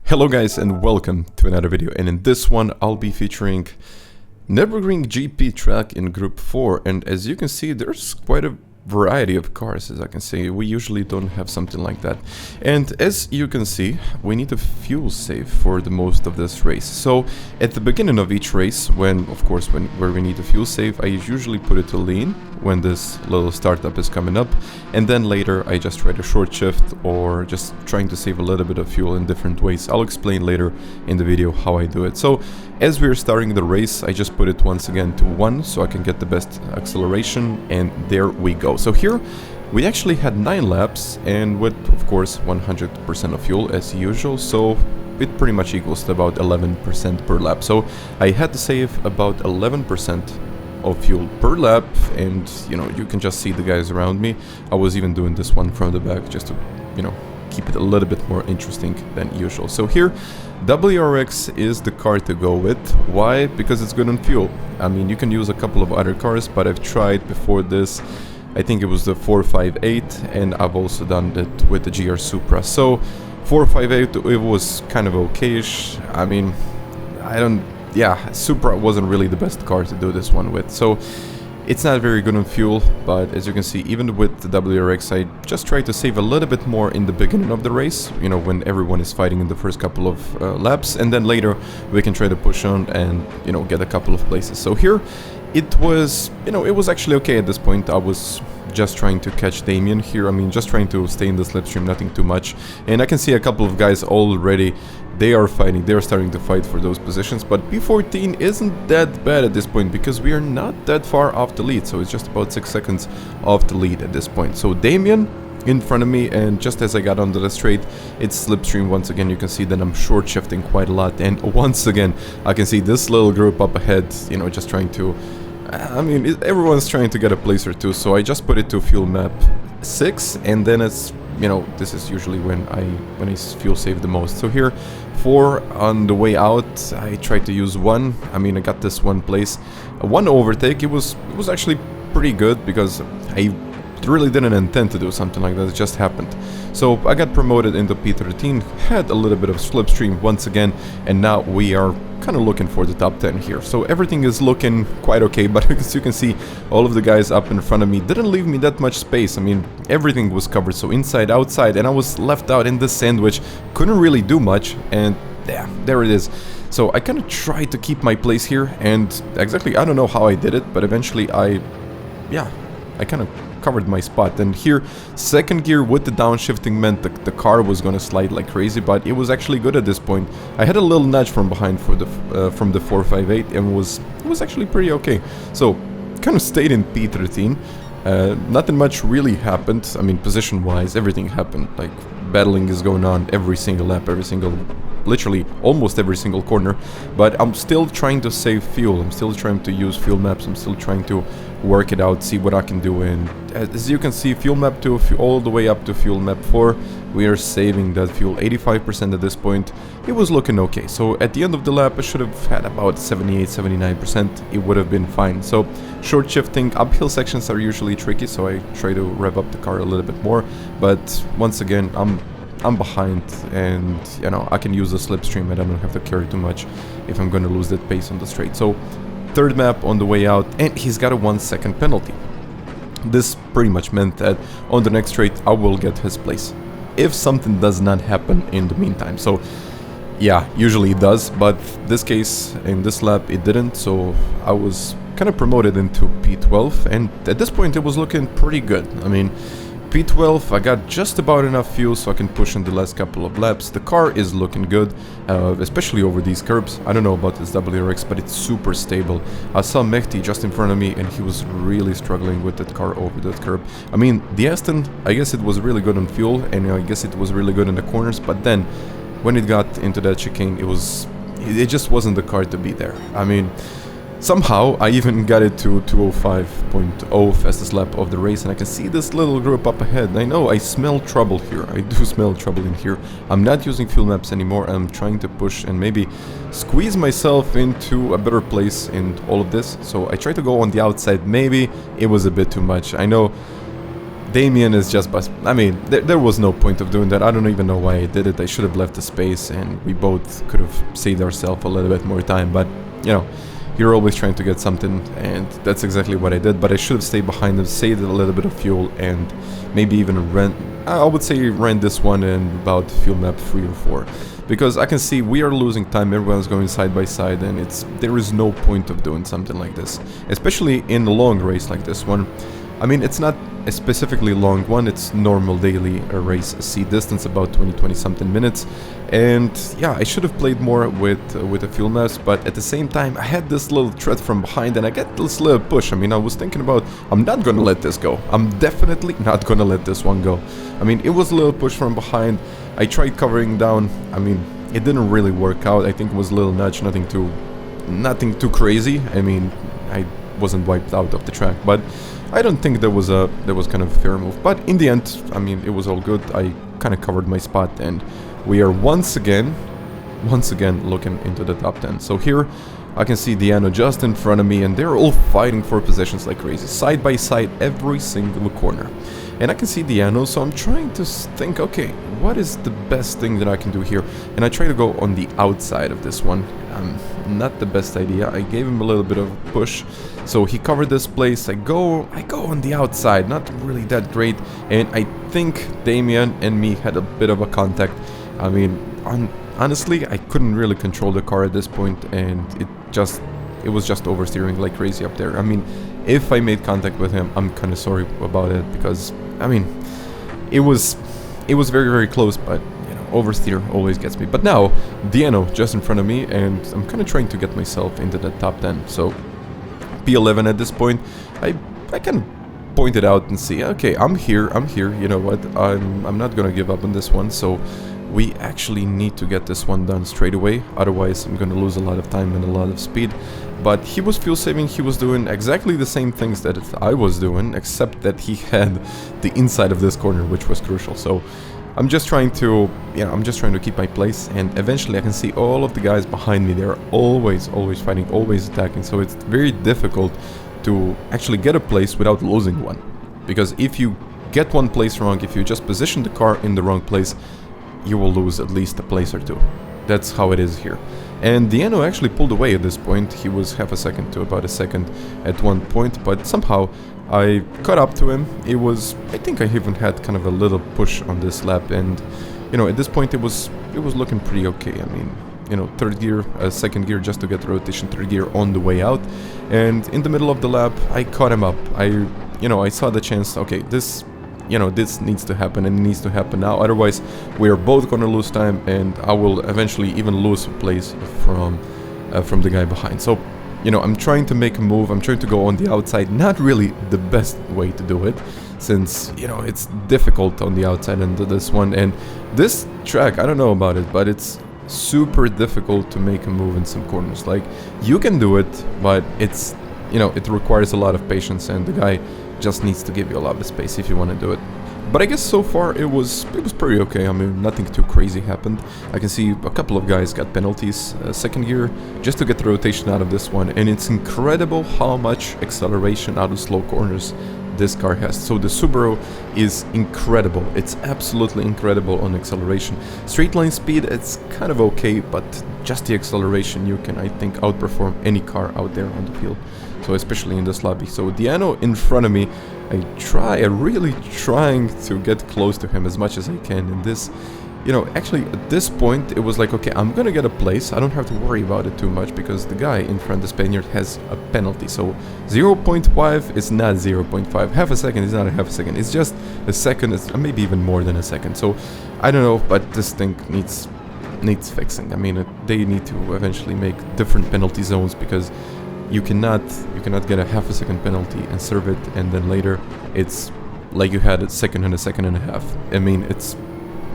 Hello guys and welcome to another video, and in this one I'll be featuring Nürburgring GP track in Group 4, and as you can see there's quite a variety of cars. As I can see, we usually don't have something like that, and as you can see we need a fuel save for the most of this race. So at the beginning of each race, where we need a fuel save, I usually put it to lean when this little startup is coming up, and then later I just try to short shift or just trying to save a little bit of fuel in different ways. I'll explain later in the video how I do it. So as we're starting the race, I just put it once again to 1 so I can get the best acceleration, and there we go. So here we actually had 9 laps, and with of course 100% of fuel as usual, so it pretty much equals to about 11% per lap. So I had to save about 11% of fuel per lap, and you can just see the guys around me. I was even doing this one from the back just to keep it a little bit more interesting than usual. So here WRX is the car to go with. Why? Because it's good on fuel. I mean, you can use a couple of other cars, but I've tried before this. I think it was the 458, and I've also done it with the GR Supra. So 458, it was kind of okayish. I mean, Supra wasn't really the best car to do this one with, so it's not very good on fuel. But as you can see, even with the WRX, I just try to save a little bit more in the beginning of the race, when everyone is fighting in the first couple of laps, and then later we can try to push on and get a couple of places. So here it was actually okay at this point. I was just trying to catch Damien here. I mean, just trying to stay in the slipstream, nothing too much. And I can see a couple of guys already, they are starting to fight for those positions. But P14 isn't that bad at this point, because we are not that far off the lead. So it's just about 6 seconds off the lead at this point. So Damien in front of me, and just as I got onto the straight, it's slipstream once again. You can see that I'm short shifting quite a lot, and once again I can see this little group up ahead, just trying to, everyone's trying to get a place or two. So I just put it to fuel map 6, and then it's, this is usually when I fuel save the most. So here 4 on the way out, I tried to use 1. I mean, I got this 1 place, 1 overtake. It was actually pretty good, because I really didn't intend to do something like that. It just happened. So I got promoted into P13, had a little bit of slipstream once again, and now we are kind of looking for the top 10 here. So everything is looking quite okay, but as you can see, all of the guys up in front of me didn't leave me that much space. I mean, everything was covered, so inside, outside, and I was left out in the sandwich. Couldn't really do much, and yeah, there it is. So I kind of tried to keep my place here, and exactly, I don't know how I did it, but eventually I kind of covered my spot. And here, second gear with the downshifting meant the car was gonna slide like crazy, but it was actually good at this point. I had a little nudge from behind for the from the 458, and it was actually pretty okay. So kind of stayed in P13. Nothing much really happened. I mean, position wise, everything happened. Like, battling is going on every single lap, literally almost every single corner. But I'm still trying to save fuel. I'm still trying to use fuel maps. I'm still trying to work it out, see what I can do. And as you can see, fuel map 2 all the way up to fuel map 4, we are saving that fuel 85% at this point. It was looking okay. So at the end of the lap, I should have had about 78-79%. It would have been fine. So short shifting, uphill sections are usually tricky, so I try to rev up the car a little bit more. But once again, I'm behind, and I can use the slipstream, and I don't have to carry too much if I'm going to lose that pace on the straight. So third map on the way out, and he's got a 1 second penalty. This pretty much meant that on the next straight I will get his place, if something does not happen in the meantime. So yeah, usually it does, but this case, in this lap, it didn't. So I was kind of promoted into P12, and at this point it was looking pretty good. I mean, P12, I got just about enough fuel so I can push in the last couple of laps. The car is looking good, especially over these curbs. I don't know about this WRX, but it's super stable. I saw Mehdi just in front of me, and he was really struggling with that car over that curb. I mean, the Aston, I guess it was really good on fuel, and I guess it was really good in the corners, but then when it got into that chicane, it just wasn't the car to be there. I mean, somehow I even got it to 205.0 fastest lap of the race, and I can see this little group up ahead. I know I smell trouble here. I do smell trouble in here. I'm not using fuel maps anymore. I'm trying to push and maybe squeeze myself into a better place in all of this. So I tried to go on the outside. Maybe it was a bit too much. I know Damien is just I mean, there was no point of doing that. I don't even know why I did it. I should have left the space, and we both could have saved ourselves a little bit more time. But, you know, you're always trying to get something, and that's exactly what I did. But I should have stayed behind them, saved a little bit of fuel, and maybe even I would say ran this one in about fuel map 3 or 4. Because I can see we are losing time, everyone's going side by side, and there is no point of doing something like this. Especially in a long race like this one. I mean, it's not a specifically long one, it's normal daily race C distance, about 20 something minutes. And yeah, I should have played more with the fuel maps, but at the same time I had this little threat from behind and I get this little push. I mean, I was thinking about, I'm not gonna let this go. I'm definitely not gonna let this one go. I mean, it was a little push from behind. I tried covering down. I mean, it didn't really work out. I think it was a little nudge, nothing too crazy. I mean, I wasn't wiped out of the track, but I don't think there was kind of a fair move. But in the end, I mean, it was all good. I kind of covered my spot, and we are once again looking into the top 10. So here I can see Diano just in front of me, and they're all fighting for positions like crazy, side by side, every single corner. And I can see Diano, so I'm trying to think, okay, what is the best thing that I can do here? And I try to go on the outside of this one. Not the best idea. I gave him a little bit of a push, so he covered this place. I go on the outside, not really that great, and I think Damien and me had a bit of a contact. I mean, honestly, I couldn't really control the car at this point, and it was just oversteering like crazy up there. I mean, if I made contact with him, I'm kind of sorry about it, because I mean, it was very, very close, but you know, oversteer always gets me. But now Diano just in front of me, and I'm kind of trying to get myself into the top 10. So P11 at this point, I kind of point it out and see, okay, I'm here, you know what, I'm not gonna give up on this one. So we actually need to get this one done straight away, otherwise I'm gonna lose a lot of time and a lot of speed. But he was fuel saving, he was doing exactly the same things that I was doing, except that he had the inside of this corner, which was crucial. So I'm just trying to, I'm just trying to keep my place, and eventually I can see all of the guys behind me. They're always fighting, always attacking, so it's very difficult to actually get a place without losing one. Because if you get one place wrong, if you just position the car in the wrong place, you will lose at least a place or two. That's how it is here. And Diano actually pulled away at this point. He was half a second to about a second at one point, but somehow I caught up to him. I think I even had kind of a little push on this lap, and you know, at this point it was looking pretty okay. I mean, you know, third gear, second gear just to get the rotation, third gear on the way out, and in the middle of the lap I caught him up. I saw the chance, okay, this needs to happen, and it needs to happen now, otherwise we're both gonna lose time, and I will eventually even lose a place from the guy behind. So, you know, I'm trying to make a move, I'm trying to go on the outside. Not really the best way to do it, since, you know, it's difficult on the outside and this one. And this track, I don't know about it, but it's super difficult to make a move in some corners. Like, you can do it, but it's, you know, it requires a lot of patience, and the guy just needs to give you a lot of space if you want to do it. But I guess so far it was pretty okay. I mean, nothing too crazy happened. I can see a couple of guys got penalties second gear just to get the rotation out of this one, and it's incredible how much acceleration out of slow corners this car has. So the Subaru is incredible. It's absolutely incredible on acceleration. Straight line speed, it's kind of okay, but just the acceleration, you can, I think, outperform any car out there on the field. So especially in this lobby. So Diano in front of me, I'm really trying to get close to him as much as I can. And this, you know, actually at this point it was like, okay, I'm gonna get a place. I don't have to worry about it too much, because the guy in front, the Spaniard, has a penalty. So 0.5 is not 0.5. Half a second is not a half a second. It's just a second. It's maybe even more than a second. So I don't know, but this thing needs fixing. I mean, they need to eventually make different penalty zones, because you cannot get a half a second penalty and serve it, and then later it's like you had a second and a half. I mean, it's,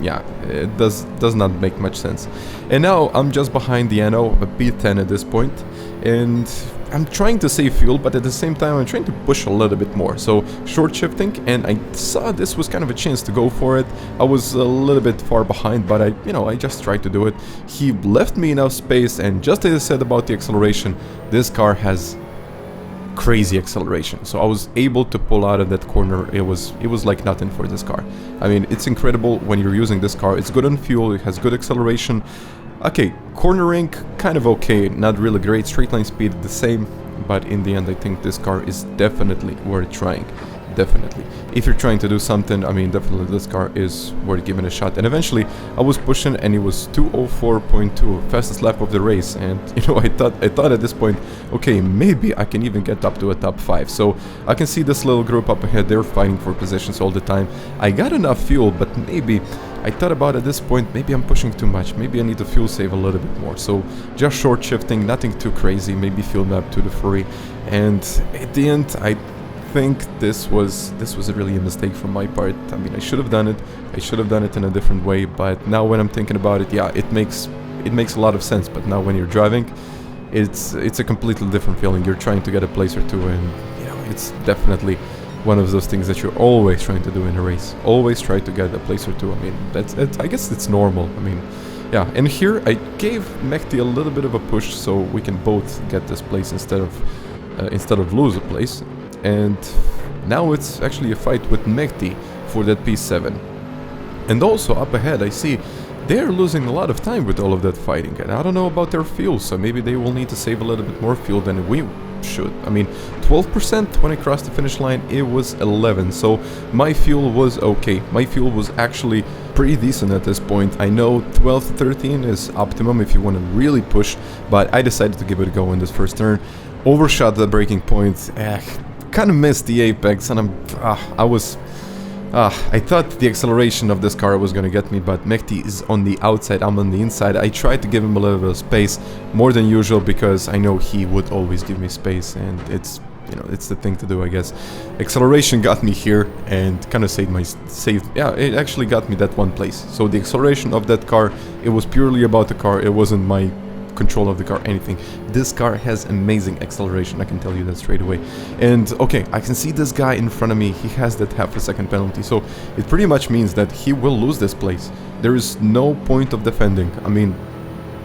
yeah, it does not make much sense. And now I'm just behind Diano, a P10 at this point, and I'm trying to save fuel, but at the same time I'm trying to push a little bit more. So short shifting, and I saw this was kind of a chance to go for it. I was a little bit far behind, but I just tried to do it. He left me enough space, and just as I said about the acceleration, this car has crazy acceleration. So I was able to pull out of that corner. It was like nothing for this car. I mean, it's incredible when you're using this car. It's good on fuel, it has good acceleration. Okay, cornering, kind of okay, not really great. Straight line speed, the same. But in the end, I think this car is definitely worth trying. Definitely. If you're trying to do something, I mean, definitely this car is worth giving a shot. And eventually, I was pushing, and it was 2:04.2, fastest lap of the race. And you know, I thought at this point, okay, maybe I can even get up to a top 5. So I can see this little group up ahead. They're fighting for positions all the time. I got enough fuel, but maybe I thought about at this point, maybe I'm pushing too much. Maybe I need to fuel save a little bit more. So just short shifting, nothing too crazy. Maybe fuel map to the free. And at the end, I think this was really a mistake from my part. I mean, I should have done it. I should have done it in a different way. But now when I'm thinking about it, yeah, it makes a lot of sense. But now when you're driving, it's a completely different feeling. You're trying to get a place or two, and you know, it's definitely one of those things that you're always trying to do in a race. Always try to get a place or two. I mean, I guess it's normal. I mean, yeah. And here I gave Mehdi a little bit of a push so we can both get this place instead of lose a place. And now it's actually a fight with Mehdi for that P7. And also up ahead I see they're losing a lot of time with all of that fighting, and I don't know about their fuel, so maybe they will need to save a little bit more fuel than we should. I mean, 12% when I crossed the finish line, it was 11, so my fuel was okay. My fuel was actually pretty decent at this point. I know 12 to 13 is optimum if you want to really push, but I decided to give it a go in this first turn. Overshot the braking point, kind of missed the apex, and I thought the acceleration of this car was gonna get me, but Mehdi is on the outside, I'm on the inside. I tried to give him a little bit of space, more than usual, because I know he would always give me space, and it's, you know, it's the thing to do, I guess. Acceleration got me here and kind of yeah, it actually got me that one place. So the acceleration of that car, it was purely about the car, it wasn't my control of the car, anything. This car has amazing acceleration, I can tell you that straight away. And okay, I can see this guy in front of me, he has that half a second penalty, so it pretty much means that he will lose this place. There is no point of defending. I mean,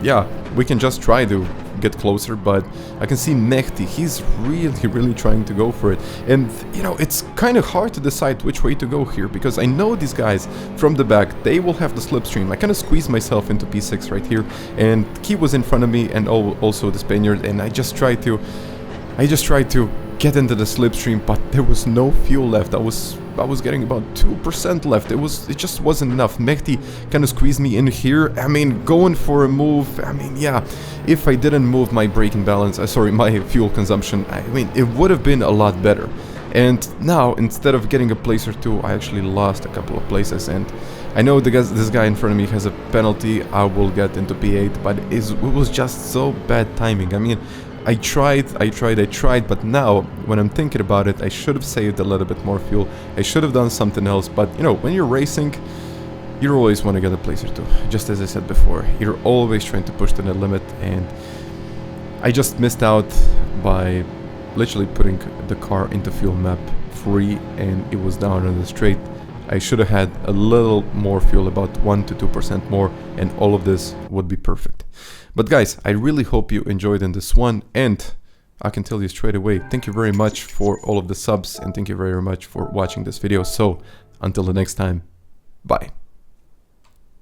yeah, we can just try to get closer, but I can see Mehdi, he's really trying to go for it. And you know, it's kind of hard to decide which way to go here, because I know these guys from the back, they will have the slipstream. I kind of squeezed myself into P6 right here, and Key was in front of me, and also the Spaniard, and I just tried to get into the slipstream, but there was no fuel left. I was getting about 2% left. It just wasn't enough. Mehdi kind of squeezed me in here. I mean, going for a move. I mean, yeah, if I didn't move my braking balance, my fuel consumption, I mean, it would have been a lot better. And now, instead of getting a place or two, I actually lost a couple of places. And I know this guy in front of me has a penalty. I will get into P8, but it was just so bad timing. I mean, I tried, but now, when I'm thinking about it, I should have saved a little bit more fuel. I should have done something else, but, you know, when you're racing, you always want to get a place or two. Just as I said before, you're always trying to push to the limit, and I just missed out by literally putting the car into fuel map free, and it was down on the straight. I should have had a little more fuel, about 1 to 2% more, and all of this would be perfect. But guys, I really hope you enjoyed in this one, and I can tell you straight away, thank you very much for all of the subs, and thank you very much for watching this video. So, until the next time, bye.